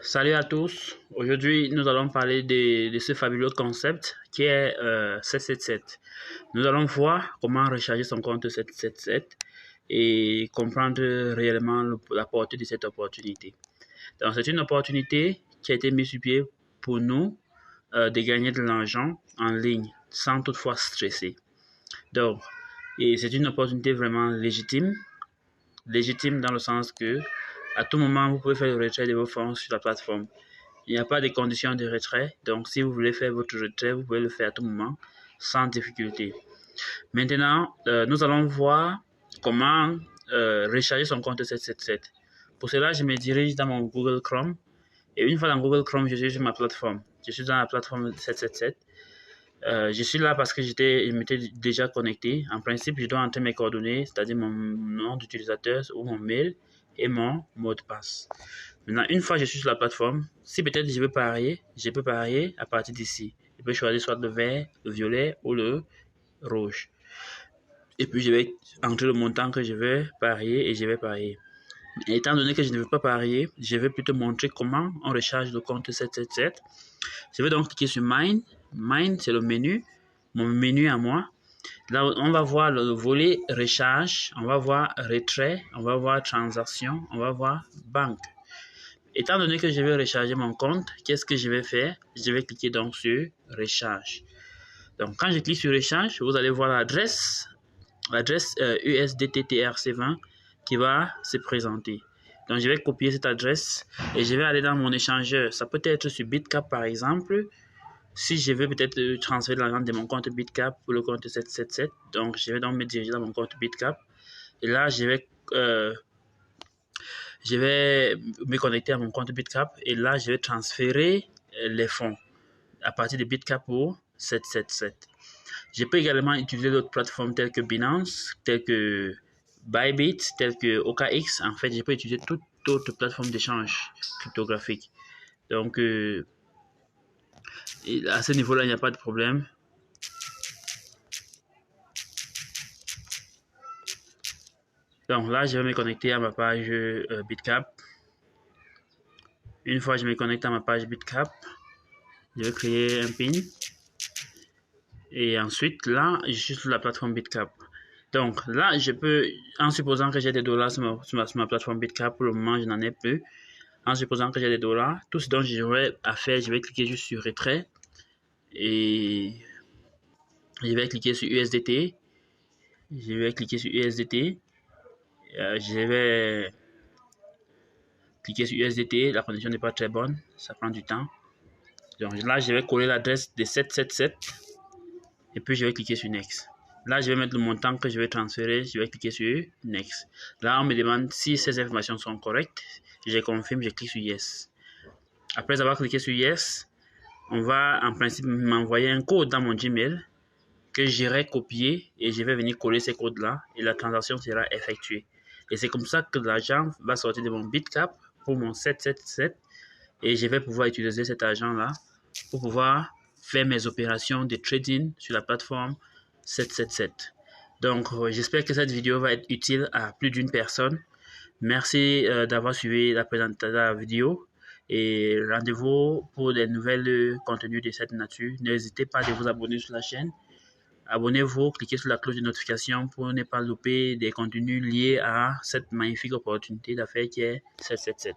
Salut à tous. Aujourd'hui, nous allons parler de ce fabuleux concept qui est 777. Nous allons voir comment recharger son compte 777 et comprendre réellement la portée de cette opportunité. Donc, c'est une opportunité qui a été mise sur pied pour nous de gagner de l'argent en ligne sans toutefois stresser. Donc, et c'est une opportunité vraiment légitime dans le sens que à tout moment, vous pouvez faire le retrait de vos fonds sur la plateforme. Il n'y a pas de conditions de retrait, donc si vous voulez faire votre retrait, vous pouvez le faire à tout moment sans difficulté. Maintenant, nous allons voir comment recharger son compte 777. Pour cela, je me dirige dans mon Google Chrome et une fois dans Google Chrome, je suis sur ma plateforme. Je suis dans la plateforme 777. Je suis là parce que je m'étais déjà connecté. En principe, je dois entrer mes coordonnées, c'est-à-dire mon nom d'utilisateur ou mon mail et mon mot de passe. Maintenant, une fois que je suis sur la plateforme, si peut-être je veux parier, je peux parier à partir d'ici. Je peux choisir soit le vert, le violet ou le rouge. Et puis, je vais entrer le montant que je veux parier et je vais parier. Et étant donné que je ne veux pas parier, je vais plutôt montrer comment on recharge le compte 777. Je vais donc cliquer sur Mine. Mine, c'est le menu, mon menu à moi. Là, on va voir le volet recharge, on va voir retrait, on va voir transaction, on va voir banque. Étant donné que je vais recharger mon compte, qu'est-ce que je vais faire? Je vais cliquer donc sur recharge. Donc, quand je clique sur recharge, vous allez voir l'adresse USDT-TRC20 qui va se présenter. Donc, je vais copier cette adresse et je vais aller dans mon échangeur. Ça peut être sur Bitcap par exemple. Si je veux peut-être transférer l'argent de mon compte Bitcap pour le compte 777, donc je vais donc me diriger dans mon compte Bitcap. Et là, je vais me connecter à mon compte Bitcap et là, je vais transférer les fonds à partir de Bitcap pour 777. Je peux également utiliser d'autres plateformes telles que Binance, telles que Bybit, telles que OKX. En fait, je peux utiliser toute autre plateforme d'échange cryptographique. Donc, à ce niveau-là, il n'y a pas de problème. Donc là, je vais me connecter à ma page Bitcap. Une fois que je me connecte à ma page Bitcap, je vais créer un PIN. Et ensuite, là, je suis sur la plateforme Bitcap. Donc là, je peux, en supposant que j'ai des dollars sur ma plateforme Bitcap, pour le moment, je n'en ai plus. En supposant que j'ai des dollars, tout ce dont j'aurai à faire, je vais cliquer juste sur retrait. Et je vais cliquer sur USDT. Je vais cliquer sur USDT. Je vais cliquer sur USDT. La connexion n'est pas très bonne. Ça prend du temps. Donc là, je vais coller l'adresse de 777. Et puis, je vais cliquer sur Next. Là, je vais mettre le montant que je vais transférer. Je vais cliquer sur Next. Là, on me demande si ces informations sont correctes. Je confirme, je clique sur Yes. Après avoir cliqué sur Yes, on va en principe m'envoyer un code dans mon Gmail que j'irai copier et je vais venir coller ces codes-là et la transaction sera effectuée. Et c'est comme ça que l'argent va sortir de mon Bitcap pour mon 777 et je vais pouvoir utiliser cet argent-là pour pouvoir faire mes opérations de trading sur la plateforme 777. Donc, j'espère que cette vidéo va être utile à plus d'une personne. Merci d'avoir suivi la vidéo et rendez-vous pour des nouvelles contenus de cette nature. N'hésitez pas à vous abonner sur la chaîne. Abonnez-vous, cliquez sur la cloche de notification pour ne pas louper des contenus liés à cette magnifique opportunité d'affaires qui est 777.